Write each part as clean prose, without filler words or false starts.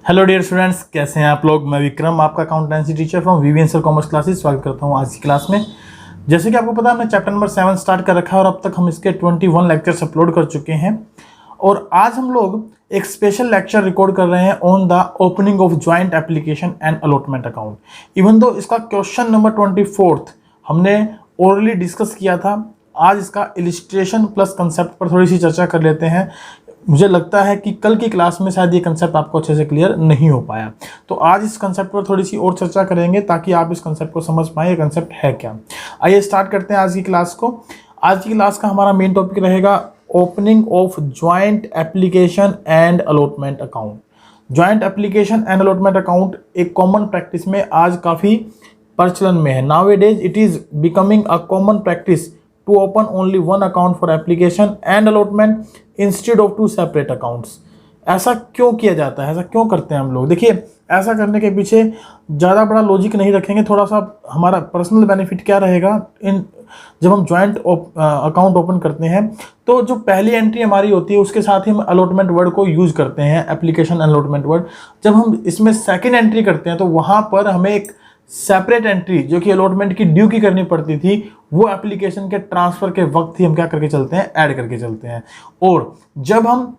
Hello dear students, कैसे हैं आप लोग। मैं विक्रम, आपका accountancy teacher from VVNSL commerce classes. स्वागत करता हूं आज की क्लास में। जैसे कि आपको पता है, हमने चैप्टर नंबर 7 स्टार्ट कर रखा है और अब तक हम इसके 21 लेक्चर्स अपलोड कर चुके हैं। और आज हम लोग एक स्पेशल लेक्चर रिकॉर्ड कर रहे हैं on the opening of joint application and allotment account. Even though इसका क्वेश्चन नंबर 24 हमने ओरली डिस्कस किया था, आज इसका इलिस्ट्रेशन प्लस कंसेप्ट पर थोड़ी सी चर्चा कर लेते हैं। मुझे लगता है कि कल की क्लास में शायद ये कंसेप्ट आपको अच्छे से क्लियर नहीं हो पाया, तो आज इस कंसेप्ट पर थोड़ी सी और चर्चा करेंगे ताकि आप इस कंसेप्ट को समझ पाएं ये कंसेप्ट है क्या। आइए स्टार्ट करते हैं आज की क्लास को। आज की क्लास का हमारा मेन टॉपिक रहेगा opening of joint application and allotment account. Joint application and allotment account एक कॉमन प्रैक्टिस में आज काफ़ी प्रचलन में है। Now days it is becoming a common practice to open only one account for application and allotment instead of two separate accounts। ऐसा क्यों किया जाता है, ऐसा क्यों करते हैं हम लोग? देखिए, ऐसा करने के पीछे ज़्यादा बड़ा लॉजिक नहीं रखेंगे, थोड़ा सा हमारा पर्सनल बेनिफिट क्या रहेगा। जब हम ज्वाइंट अकाउंट ओपन करते हैं तो जो पहली एंट्री हमारी होती है उसके साथ ही हम अलॉटमेंट वर्ड को यूज़ करते हैं, एप्लीकेशन अलॉटमेंट वर्ड। जब हम इसमें सेकेंड एंट्री करते हैं तो वहाँ पर हमें एक सेपरेट एंट्री जो कि अलॉटमेंट की ड्यू की करनी पड़ती थी, वो एप्लीकेशन के ट्रांसफर के वक्त ही हम क्या करके चलते हैं, ऐड करके चलते हैं। और जब हम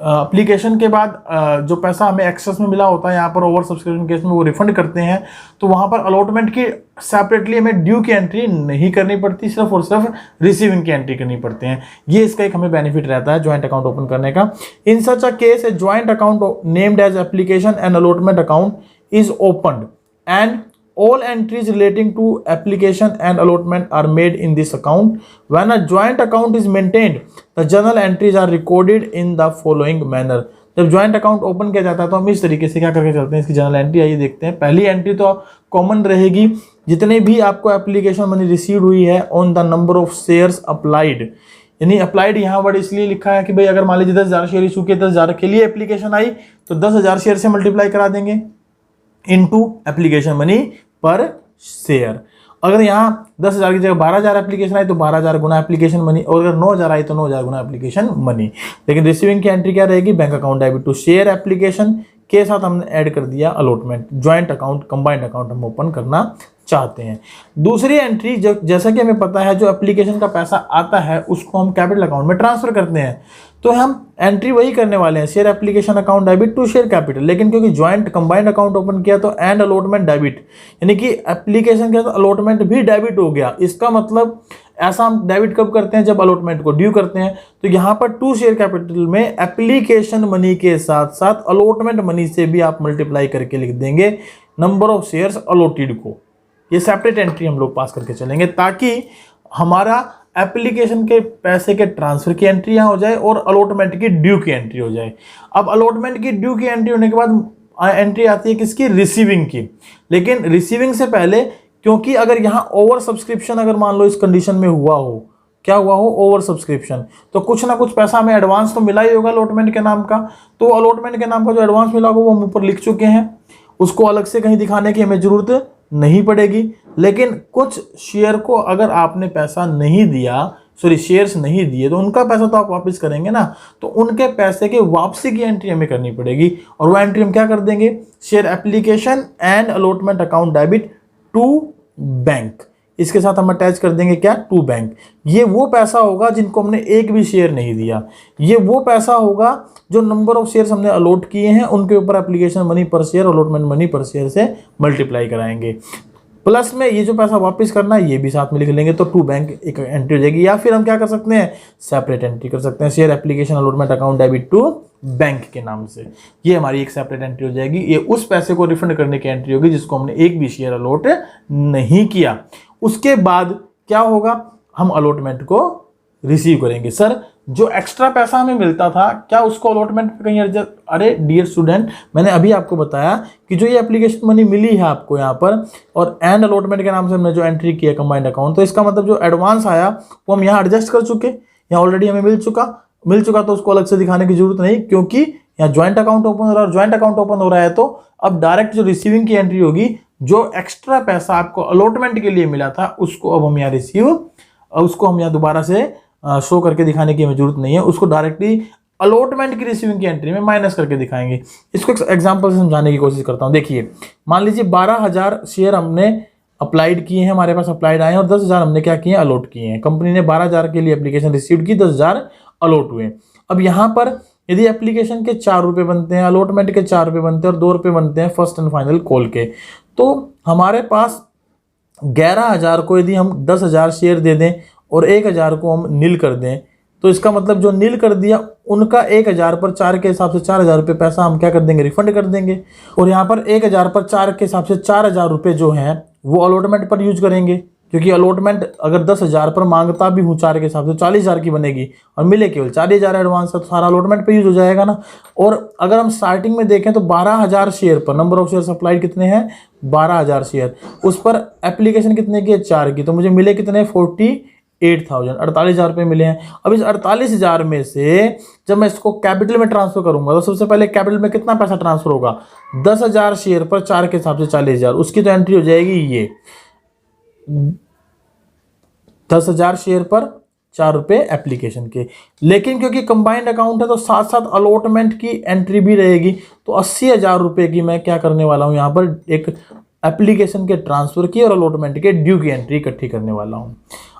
एप्लीकेशन के बाद जो पैसा हमें एक्सेस में मिला होता है, यहाँ पर ओवर सब्सक्रिप्शन केस में वो रिफंड करते हैं, तो वहाँ पर अलॉटमेंट की सेपरेटली हमें ड्यू की एंट्री नहीं करनी पड़ती, सिर्फ और सिर्फ रिसीविंग की एंट्री करनी पड़ती है। ये इसका एक हमें बेनिफिट रहता है ज्वाइंट अकाउंट ओपन करने का। In such a case a joint account named as application and allotment account is opened and all entries relating to application and allotment are made in this account. When a joint account is maintained, the journal entries are recorded in the following manner। जब joint account open किया जाता है तो हम इस तरीके से क्या करके चलते हैं, इसकी जर्नल एंट्री आइए देखते हैं। पहली एंट्री तो कॉमन रहेगी, जितने भी आपको एप्लीकेशन मनी रिसीव हुई है on the number of shares applied. यानी अप्लाइड यहाँ वर्ड इसलिए लिखा है कि भाई अगर मान लीजिए 10,000 शेयर इशू किए, 10,000 के लिए एप्लीकेशन आई तो 10,000 शेयर से मल्टीप्लाई करा देंगे इनटू एप्लीकेशन मनी पर शेयर। अगर यहाँ 10,000 की जगह 12,000 एप्लीकेशन आई तो 12,000 गुना एप्लीकेशन मनी, और अगर 9,000 आई तो 9,000 गुना एप्लीकेशन मनी। लेकिन रिसीविंग की एंट्री क्या रहेगी, bank account debit to share application के साथ हमने ऐड कर दिया allotment. Joint account, combined account हम ओपन करना चाहते हैं। दूसरी एंट्री, जो जैसा कि हमें पता है जो एप्लीकेशन का पैसा आता है उसको हम कैपिटल अकाउंट में ट्रांसफर करते हैं, तो हम एंट्री वही करने वाले हैं, share application account debit to share capital. लेकिन क्योंकि ज्वाइंट कंबाइंड अकाउंट ओपन किया तो एंड अलॉटमेंट डेबिट, यानी कि एप्लीकेशन के साथ अलॉटमेंट भी डेबिट हो गया। इसका मतलब ऐसा हम डेबिट कब करते हैं, जब अलॉटमेंट को ड्यू करते हैं। तो यहाँ पर टू शेयर कैपिटल में एप्लीकेशन मनी के साथ साथ अलॉटमेंट मनी से भी आप मल्टीप्लाई करके लिख देंगे नंबर ऑफ शेयर्स अलॉटेड को। ये सेपरेट एंट्री हम लोग पास करके चलेंगे ताकि हमारा एप्लीकेशन के पैसे के ट्रांसफर की एंट्री यहाँ हो जाए और अलॉटमेंट की ड्यू की एंट्री हो जाए। अब अलॉटमेंट की ड्यू की एंट्री होने के बाद एंट्री आती है किसकी, रिसीविंग की। लेकिन रिसीविंग से पहले, क्योंकि अगर यहाँ ओवर सब्सक्रिप्शन अगर मान लो इस कंडीशन में हुआ हो, क्या हुआ हो, ओवर सब्सक्रिप्शन, तो कुछ ना कुछ पैसा हमें एडवांस तो मिला ही होगा अलॉटमेंट के नाम का। तो अलॉटमेंट के नाम का जो एडवांस मिला होगा वो हम ऊपर लिख चुके हैं, उसको अलग से कहीं दिखाने की हमें जरूरत नहीं पड़ेगी। लेकिन कुछ शेयर को अगर आपने पैसा नहीं दिया, शेयर्स नहीं दिए, तो उनका पैसा तो आप वापस करेंगे ना, तो उनके पैसे के वापसी की एंट्री हमें करनी पड़ेगी। और वो एंट्री हम क्या कर देंगे, share application and allotment account debit to bank. इसके साथ हम अटैच कर देंगे क्या, टू बैंक। ये वो पैसा होगा जिनको हमने एक भी शेयर नहीं दिया। ये वो पैसा होगा जो नंबर ऑफ शेयर्स हमने अलॉट किए हैं उनके ऊपर एप्लीकेशन मनी पर शेयर, अलॉटमेंट मनी पर शेयर से मल्टीप्लाई कराएंगे। प्लस में ये जो पैसा वापस करना है ये भी साथ में लिख लेंगे, तो टू बैंक एक एंट्री हो जाएगी। या फिर हम क्या कर सकते हैं, सेपरेट एंट्री कर सकते हैं, share application allotment account debit to bank के नाम से। ये हमारी एक सेपरेट एंट्री हो जाएगी। ये उस पैसे को रिफंड करने की एंट्री होगी जिसको हमने एक भी शेयर अलॉट नहीं किया। उसके बाद क्या होगा, हम अलॉटमेंट को रिसीव करेंगे। सर जो एक्स्ट्रा पैसा हमें मिलता था क्या उसको अलॉटमेंट पे कहीं एडजस्ट, अरे डियर स्टूडेंट, मैंने अभी आपको बताया कि जो ये एप्लीकेशन मनी मिली है आपको यहाँ पर और एंड अलॉटमेंट के नाम से हमने जो एंट्री किया कंबाइंड अकाउंट, तो इसका मतलब जो एडवांस आया वो हम यहाँ एडजस्ट कर चुके, यहाँ ऑलरेडी हमें मिल चुका तो उसको अलग से दिखाने की जरूरत नहीं, क्योंकि यहाँ ज्वाइंट अकाउंट ओपन हो रहा है। और ज्वाइंट अकाउंट ओपन हो रहा है तो अब डायरेक्ट जो रिसीविंग की एंट्री होगी, जो एक्स्ट्रा पैसा आपको अलॉटमेंट के लिए मिला था उसको अब हम यहाँ उसको हम यहाँ दोबारा से शो करके दिखाने की हमें जरूरत नहीं है, उसको डायरेक्टली अलॉटमेंट की रिसीविंग की एंट्री में माइनस करके दिखाएंगे। इसको एक एग्जांपल से समझाने की कोशिश करता हूं। देखिए, मान लीजिए 12,000 शेयर हमने अप्लाइड किए हैं, हमारे पास अप्लाइड आए हैं, और 10,000 हमने क्या किए हैं, अलॉट किए हैं। कंपनी ने 12,000 के लिए एप्लीकेशन रिसीव की, 10,000 अलॉट हुए। अब यहाँ पर यदि एप्लीकेशन के 4 रुपये बनते हैं, अलॉटमेंट के 4 रुपये बनते हैं और 2 रुपये बनते हैं फर्स्ट एंड फाइनल कॉल के, तो हमारे पास 11,000 को यदि हम 10,000 शेयर दे दें और 1,000 को हम नील कर दें, तो इसका मतलब जो नील कर दिया उनका 1,000 पर 4 के हिसाब से 4,000 रुपये पैसा हम क्या कर देंगे, रिफंड कर देंगे। और यहाँ पर 1,000 पर 4 के हिसाब से 4,000 रुपये जो हैं वो अलॉटमेंट पर यूज करेंगे, क्योंकि अलॉटमेंट अगर 10,000 पर मांगता भी हूँ 4 के हिसाब से 40,000 की बनेगी और मिले केवल 40,000 एडवांस, तो सारा अलॉटमेंट पे यूज हो जाएगा ना। और अगर हम स्टार्टिंग में देखें तो 12,000 शेयर पर नंबर ऑफ शेयर सप्लाइड कितने हैं, 12,000 शेयर, उस पर एप्लीकेशन कितने की है, 4 की, तो मुझे मिले कितने, 48,000, 48,000 रुपये मिले हैं। अब इस 48,000 में से जब मैं इसको कैपिटल में ट्रांसफर करूंगा तो सबसे पहले कैपिटल में कितना पैसा ट्रांसफर होगा, 10,000 शेयर पर 4 के हिसाब से 40,000, उसकी तो एंट्री हो जाएगी ये 10,000 शेयर पर 4 रुपये एप्लीकेशन के। लेकिन क्योंकि कंबाइंड अकाउंट है तो साथ साथ अलॉटमेंट की एंट्री भी रहेगी, तो 80,000 रुपये की मैं क्या करने वाला हूं, यहाँ पर एक एप्लीकेशन के ट्रांसफर की और अलॉटमेंट के ड्यू की एंट्री इकट्ठी करने वाला हूं।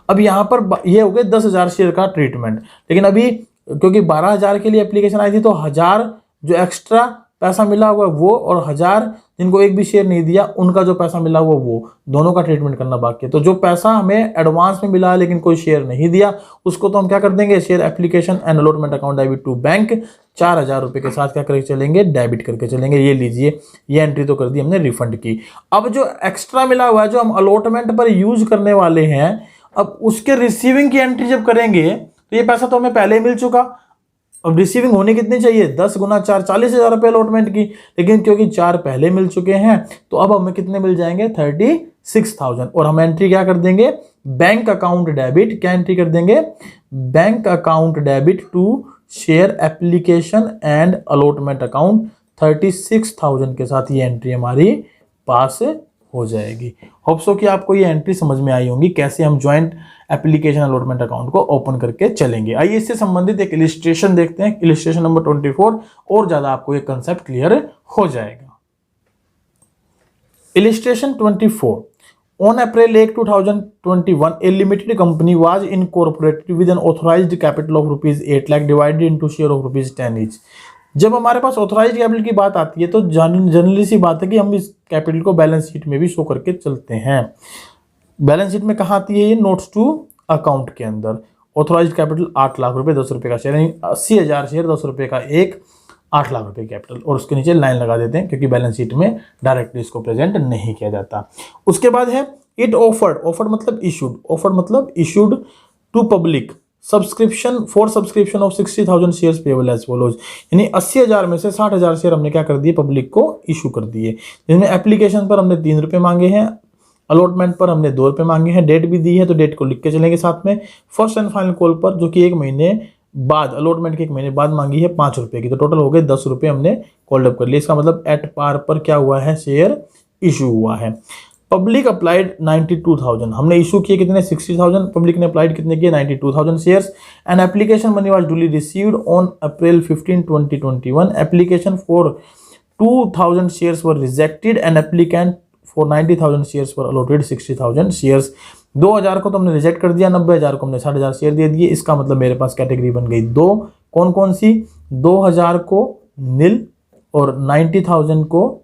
अब यहाँ पर ये हो गए 10,000 शेयर का ट्रीटमेंट। लेकिन अभी क्योंकि 12,000 के लिए एप्लीकेशन आई थी तो 1,000 जो एक्स्ट्रा पैसा मिला हुआ वो, और 1,000 जिनको एक भी शेयर नहीं दिया उनका जो पैसा मिला हुआ वो, दोनों का ट्रीटमेंट करना बाकी है। तो जो पैसा हमें एडवांस में मिला है लेकिन कोई शेयर नहीं दिया, उसको तो हम क्या कर देंगे, share application and allotment account debit to bank 4,000 रुपये के साथ क्या करके चलेंगे, डेबिट करके चलेंगे। ये लीजिए, ये एंट्री तो कर दी हमने रिफंड की। अब जो एक्स्ट्रा मिला हुआ है जो हम अलॉटमेंट पर यूज करने वाले हैं, अब उसके रिसीविंग की एंट्री जब करेंगे तो ये पैसा तो हमें पहले ही मिल चुका। अब रिसीविंग होनी कितनी चाहिए, 10 गुना 4 40,000 रुपये अलॉटमेंट की, लेकिन क्योंकि 4 पहले मिल चुके हैं तो अब हमें कितने मिल जाएंगे, 36,000। और हम एंट्री क्या कर देंगे, बैंक अकाउंट डेबिट, क्या एंट्री कर देंगे, bank account debit to share application and allotment account 36,000 के साथ ये एंट्री हमारी पास हो जाएगी। होप सो कि आपको ये एंट्री समझ में आई होंगी, कैसे हम ज्वाइंट एप्लीकेशन अलॉटमेंट अकाउंट को ओपन करके चलेंगे। आइए इससे संबंधित एक इलिस्ट्रेशन देखते हैं, इलिस्ट्रेशन नंबर 24, और ज्यादा आपको ये कंसेप्ट क्लियर हो जाएगा। Illustration 24, on April 1, 2021 a limited company was incorporated with an authorized capital of ₹8 lakh divided into share of ₹10 each। जब हमारे पास ऑथराइज कैपिटल की बात आती है तो जनरली सी बात है कि हम इस कैपिटल को बैलेंस शीट में भी शो करके चलते हैं। बैलेंस शीट में कहाँ आती है ये, नोट्स टू अकाउंट के अंदर। ऑथराइज कैपिटल 8 लाख रुपए 10 रुपए का शेयर, यानी 80,000 शेयर 10 रुपए का एक, 8 लाख रुपए कैपिटल, और उसके नीचे लाइन लगा देते हैं क्योंकि बैलेंस शीट में डायरेक्टली इसको प्रेजेंट नहीं किया जाता। उसके बाद है इट ऑफर्ड मतलब इशूड, ऑफर्ड मतलब issued to public subscription for subscription of 60,000 shares payable as follows, यानी 80,000 में से 60,000 शेयर हमने क्या कर दिए, पब्लिक को इशू कर दिए। जिसमें एप्लीकेशन पर हमने 3 रुपये मांगे हैं, अलॉटमेंट पर हमने 2 रुपये मांगे हैं, डेट भी दी है तो डेट को लिख के चलेंगे साथ में। फर्स्ट एंड फाइनल कॉल पर जो कि 1 महीने बाद, अलॉटमेंट के 1 महीने बाद मांगी है 5 रुपये की, तो टोटल हो गए 10 रुपये हमने कॉल्ड अप कर लिए। इसका मतलब एट पार पर क्या हुआ है, शेयर इशू हुआ है। पब्लिक अप्लाइड 92,000, हमने इशू किए कितने, 60,000, पब्लिक ने अप्लाइड कितने किए, 92,000 shares. And application money was duly received on April 15, 2021। Application for 2,000 shares were rejected and applicant for 90,000 shares were allotted 60,000 shares. 2,000 को तो हमने रिजेक्ट कर दिया, 90,000 को हमने 60,000 शेयर दे दिए। इसका मतलब मेरे पास कैटेगरी बन गई 2, कौन कौन सी, 2,000 को नील और 90,000 को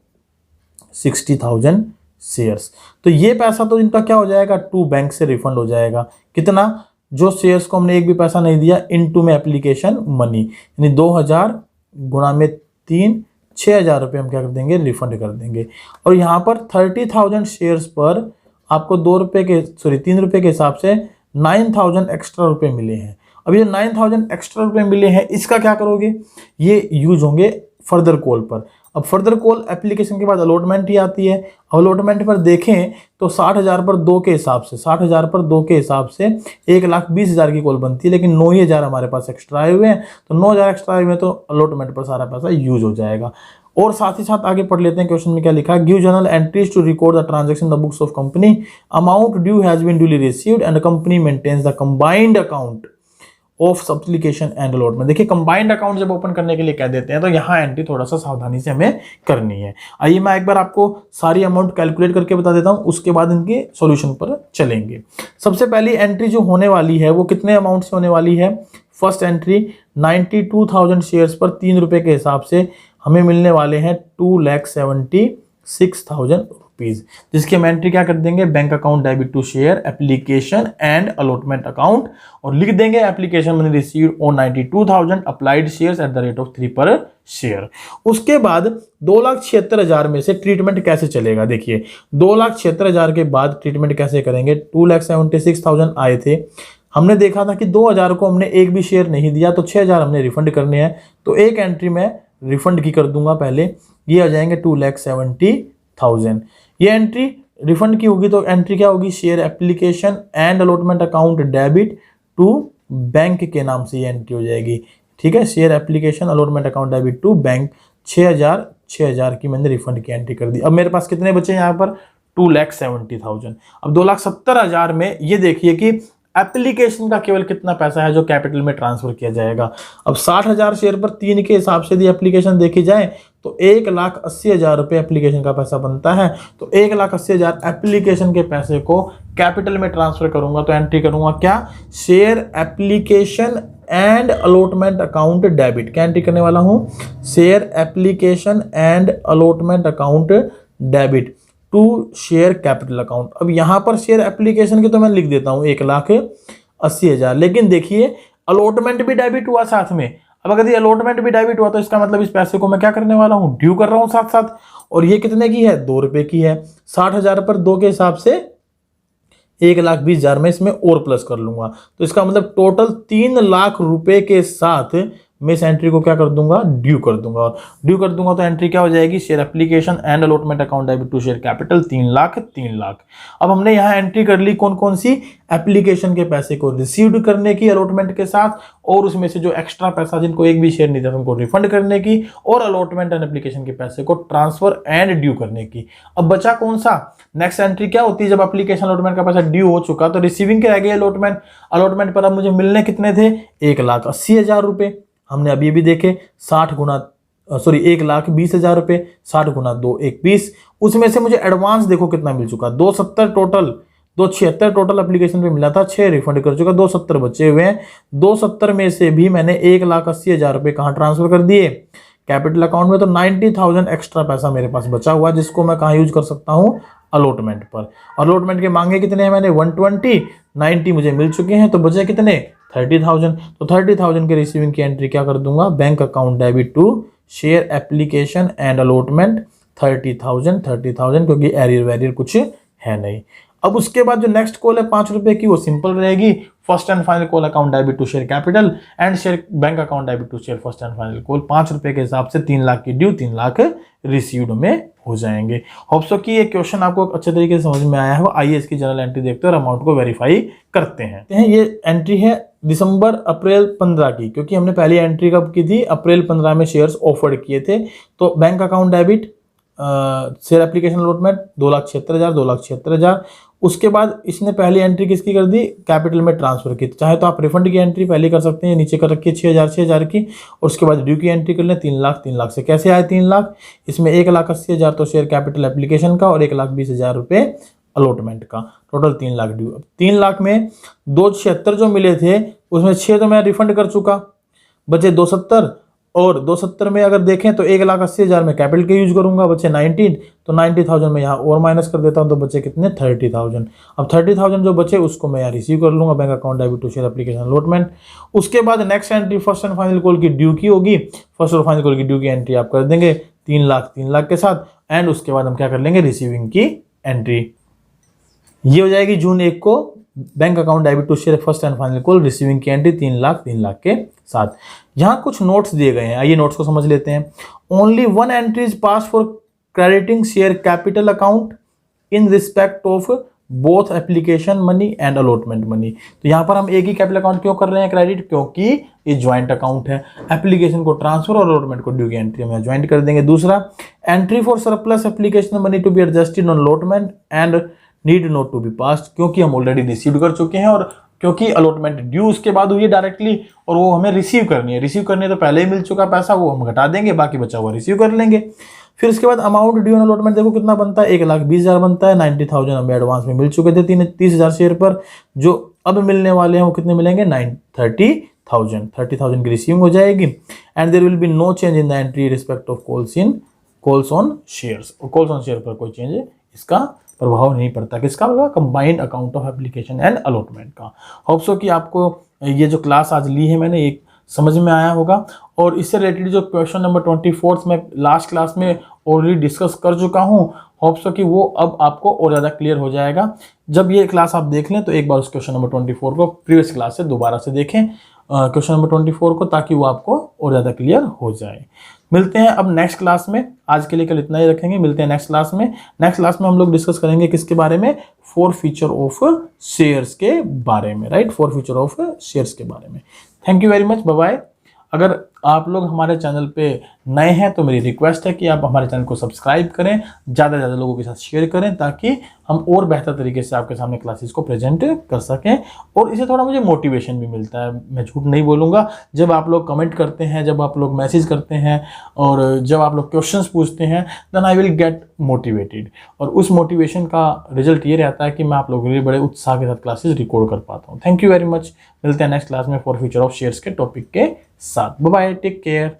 60,000 शेयर्स। तो ये पैसा तो इनका क्या हो जाएगा, टू बैंक से रिफंड हो जाएगा। कितना, जो शेयर्स को हमने एक भी पैसा नहीं दिया, इनटू में एप्लीकेशन मनी, यानी 2,000 गुणा में 3, 6,000 रुपये हम क्या कर देंगे, रिफंड कर देंगे। और यहाँ पर 30,000 शेयर्स पर आपको 3 रुपये के हिसाब से 9,000 एक्स्ट्रा रुपये मिले हैं। अब ये 9,000 एक्स्ट्रा रुपये मिले हैं, इसका क्या करोगे, ये यूज होंगे फर्दर कॉल पर। अब फर्दर कॉल एप्लीकेशन के बाद अलॉटमेंट ही आती है। अलॉटमेंट पर देखें तो 60,000 पर 2 के हिसाब से, 60,000 पर 2 के हिसाब से 1,20,000 की कॉल बनती है, लेकिन 9,000 हमारे पास एक्स्ट्रा आए हुए हैं, तो 9,000 एक्स्ट्रा आए हुए हैं तो अलॉटमेंट पर सारा पैसा यूज हो जाएगा। और साथ ही साथ आगे पढ़ लेते हैं, क्वेश्चन में क्या लिखा है, give journal entries to record the transaction the books of company, amount due has been duly received and company maintains the combined account of application and allotment. देखिए कंबाइंड अकाउंट जब ओपन करने के लिए कह देते हैं तो यहाँ एंट्री थोड़ा सा सावधानी से हमें करनी है। आइए मैं एक बार आपको सारी अमाउंट कैलकुलेट करके बता देता हूँ, उसके बाद इनके सॉल्यूशन पर चलेंगे। सबसे पहली एंट्री जो होने वाली है वो कितने अमाउंट से होने वाली है? फर्स्ट एंट्री 92,000 शेयर्स पर 3 रुपए के हिसाब से हमें मिलने वाले हैं 2,76,000 रुपीज, जिसकी हम एंट्री क्या कर देंगे? Bank account debit to share application and allotment account, और लिख देंगे application money received on 92,000 applied shares at the rate of 3 per share. उसके बाद 2,76,000 में से ट्रीटमेंट कैसे चलेगा? देखिए 2,76,000 के बाद ट्रीटमेंट कैसे करेंगे? 2,76,000 आए थे, हमने देखा था कि 2,000 को हमने एक भी शेयर नहीं दिया, तो 6,000 हमने रिफंड करने हैं, तो एक एंट्री में रिफंड की कर दूंगा पहले, ये आ जाएंगे 2,70,000। ये एंट्री रिफंड की होगी तो एंट्री क्या होगी? Share application and allotment account debit to bank के नाम से ये एंट्री हो जाएगी। ठीक है, share application allotment account debit to bank, 6,000 की मैंने रिफंड की एंट्री कर दी। अब मेरे पास कितने बचे यहाँ पर? 2,70,000। अब 2,70,000 में ये देखिए कि एप्लीकेशन का केवल कितना पैसा है जो कैपिटल में ट्रांसफर किया जाएगा। अब 60,000 शेयर पर 3 के हिसाब से यदि एप्लीकेशन देखी जाए तो 1,80,000 रुपये एप्लीकेशन का पैसा बनता है। तो 1,80,000 एप्लीकेशन के पैसे को कैपिटल में ट्रांसफर करूंगा तो एंट्री करूंगा क्या? Share application and allotment account debit. क्या एंट्री करने वाला हूं? Share application and allotment account debit to share capital account. अब यहां पर शेयर एप्लीकेशन के तो मैं लिख देता हूं 1,80,000, लेकिन देखिए अलॉटमेंट भी डेबिट हुआ साथ में। अब अगर ये अलॉटमेंट भी डेबिट हुआ तो इसका मतलब इस पैसे को मैं क्या करने वाला हूं? ड्यू कर रहा हूं साथ साथ। और ये कितने की है? 2 रुपए की है। 60,000 पर 2 के हिसाब से 1,20,000 में इसमें और प्लस कर लूंगा, तो इसका मतलब टोटल 3 लाख रुपए के साथ मैं इस एंट्री को क्या कर दूंगा? ड्यू कर दूंगा। और ड्यू कर दूंगा तो एंट्री क्या हो जाएगी? Share application and allotment account debit to share capital 3 lakh. अब हमने यहाँ एंट्री कर ली कौन कौन सी? एप्लीकेशन के पैसे को रिसीव्ड करने की अलॉटमेंट के साथ, और उसमें से जो एक्स्ट्रा पैसा जिनको एक भी शेयर नहीं था उनको रिफंड करने की, और अलॉटमेंट एंड एप्लीकेशन के पैसे को ट्रांसफर एंड ड्यू करने की। अब बचा कौन सा? नेक्स्ट एंट्री क्या होती है? जब एप्लीकेशन अलॉटमेंट का पैसा ड्यू हो चुका तो रिसीविंग के रह गए अलॉटमेंट। अलॉटमेंट पर अब मुझे मिलने कितने थे? 1,80,000 रुपए। हमने अभी भी देखे 1,20,000 रुपए, 60 गुना 2 1,20,000। उसमें से मुझे एडवांस देखो कितना मिल चुका? 270 टोटल, 276 टोटल एप्लीकेशन पे मिला था, 6 रिफंड कर चुका, 270 बचे हुए हैं। 270 में से भी मैंने 1,80,000 रुपए कहाँ ट्रांसफर कर दिए? कैपिटल अकाउंट में। तो 90,000 एक्स्ट्रा पैसा मेरे पास बचा हुआ है, जिसको मैं कहाँ यूज कर सकता हूँ? अलॉटमेंट पर। अलॉटमेंट के मांगे कितने हैं मैंने? 120, 90 मुझे मिल चुके हैं, तो बचे कितने? 30,000। तो 30,000 के रिसीविंग की एंट्री क्या कर दूंगा? Bank account debit to share application and allotment 30,000, क्योंकि एरियर वेरियर कुछ है नहीं। अब उसके बाद जो नेक्स्ट कॉल है 5 रुपए की, वो सिंपल रहेगी। First and final call account debit to share capital and share bank account debit to share first and final call. 5 रुपए के हिसाब से 3 लाख की ड्यू, 3 लाख रिसीव्ड में हो जाएंगे। होप्सो कि ये क्वेश्चन आपको अच्छे तरीके से समझ में आया है। आइए इसकी जनरल एंट्री देखते हैं और अमाउंट को वेरीफाई करते हैं। ये एंट्री है दिसंबर अप्रैल 15 की, क्योंकि हमने पहली एंट्री कब की थी? अप्रैल 15 में शेयर्स ऑफर्ड किए थे। तो bank account debit share application allotment 2,76,000। उसके बाद इसने पहली एंट्री किसकी कर दी? कैपिटल में ट्रांसफर की। चाहे तो आप रिफंड की एंट्री पहले कर सकते हैं, नीचे कर रखी है 6,000 की, और उसके बाद ड्यू की एंट्री कर लें 3 लाख से। कैसे आए 3 लाख? इसमें 1,80,000 तो शेयर कैपिटल एप्लीकेशन का और 1,20,000 रुपये अलॉटमेंट का, टोटल 3 लाख ड्यू। 3 लाख में 276 जो मिले थे उसमें 6 तो मैं रिफंड कर चुका, बचे 270, और 270 में अगर देखें तो 1,80,000 में कैपिटल के यूज करूंगा, बचे 19, तो 90,000 में यहाँ और माइनस कर देता हूँ, तो बचे कितने? 30,000। अब 30,000 जो बचे उसको मैं यहाँ रिसीव कर लूंगा, bank account debit to share application allotment. उसके बाद next entry first and final call की ड्यू की होगी। फर्स्ट और फाइनल कॉल की ड्यू की एंट्री आप कर देंगे 3 लाख के साथ, एंड उसके बाद हम क्या कर लेंगे? रिसीविंग की एंट्री। ये हो जाएगी जून 1 को bank account debit to share first and final call, receiving की एंट्री 3 लाख के साथ। यहाँ कुछ नोट्स दिए गए हैं, आइए नोट्स को समझ लेते हैं। Only 1 entry is pass for crediting share capital account in respect of both application money and allotment money. तो यहाँ पर हम एक ही कैपिटल अकाउंट क्यों कर रहे हैं क्रेडिट? क्योंकि ये ज्वाइंट अकाउंट है। एप्लीकेशन को ट्रांसफर और अलॉटमेंट को ड्यू की एंट्री हम ज्वाइंट कर देंगे। दूसरा, entry for surplus application money to be adjusted on allotment and need not to be passed, क्योंकि हम ऑलरेडी रिसीव कर चुके हैं और क्योंकि अलॉटमेंट ड्यू उसके बाद हुई है डायरेक्टली, और वो हमें रिसीव करनी है। रिसीव करनी है तो पहले ही मिल चुका पैसा, वो हम घटा देंगे, बाकी बचा हुआ रिसीव कर लेंगे। फिर उसके बाद अमाउंट ड्यू ऑन अलॉटमेंट देखो कितना बनता है, 1,20,000 बनता है। 90,000 हमें एडवांस में मिल चुके थे 30,000 शेयर पर। जो अब मिलने वाले हैं वो कितने मिलेंगे, 30,000 की रिसीविंग हो जाएगी। And there will be no change in the entry respect of calls on shares. और कॉल्स ऑन शेयर पर कोई चेंज इसका प्रभाव नहीं पड़ता। किसका मतलब, combined account of application and allotment का। होप सो कि आपको ये जो क्लास आज ली है मैंने एक समझ में आया होगा। और इससे रिलेटेड जो क्वेश्चन नंबर 24 में लास्ट क्लास में ऑलरेडी डिस्कस कर चुका हूँ। होप सो कि वो अब आपको और ज़्यादा क्लियर हो जाएगा। जब ये क्लास आप देख लें तो एक बार उस क्वेश्चन नंबर 24 को प्रीवियस क्लास से दोबारा से देखें, क्वेश्चन नंबर 24 को, ताकि वो आपको और ज़्यादा क्लियर हो जाए। मिलते हैं अब नेक्स्ट क्लास में। आज के लिए कल इतना ही रखेंगे, मिलते हैं नेक्स्ट क्लास में। नेक्स्ट क्लास में हम लोग डिस्कस करेंगे किसके बारे में, 4 फीचर ऑफ शेयर्स के बारे में, राइट, 4 फीचर ऑफ शेयर्स के बारे में। Thank you very much, bye bye. अगर आप लोग हमारे चैनल पे नए हैं तो मेरी रिक्वेस्ट है कि आप हमारे चैनल को सब्सक्राइब करें, ज़्यादा से ज़्यादा लोगों के साथ शेयर करें, ताकि हम और बेहतर तरीके से आपके सामने क्लासेस को प्रेजेंट कर सकें। और इससे थोड़ा मुझे मोटिवेशन भी मिलता है, मैं झूठ नहीं बोलूँगा। जब आप लोग कमेंट करते हैं, जब आप लोग मैसेज करते हैं, और जब आप लोग क्वेश्चंस पूछते हैं, then I will get motivated. और उस मोटिवेशन का रिजल्ट ये रहता है कि मैं आप लोगों के लिए बड़े उत्साह के साथ क्लासेस रिकॉर्ड कर पाता हूँ। Thank you very much. मिलते हैं नेक्स्ट क्लास में 4 फीचर ऑफ शेयर्स के टॉपिक के साथ। Bye bye, take care.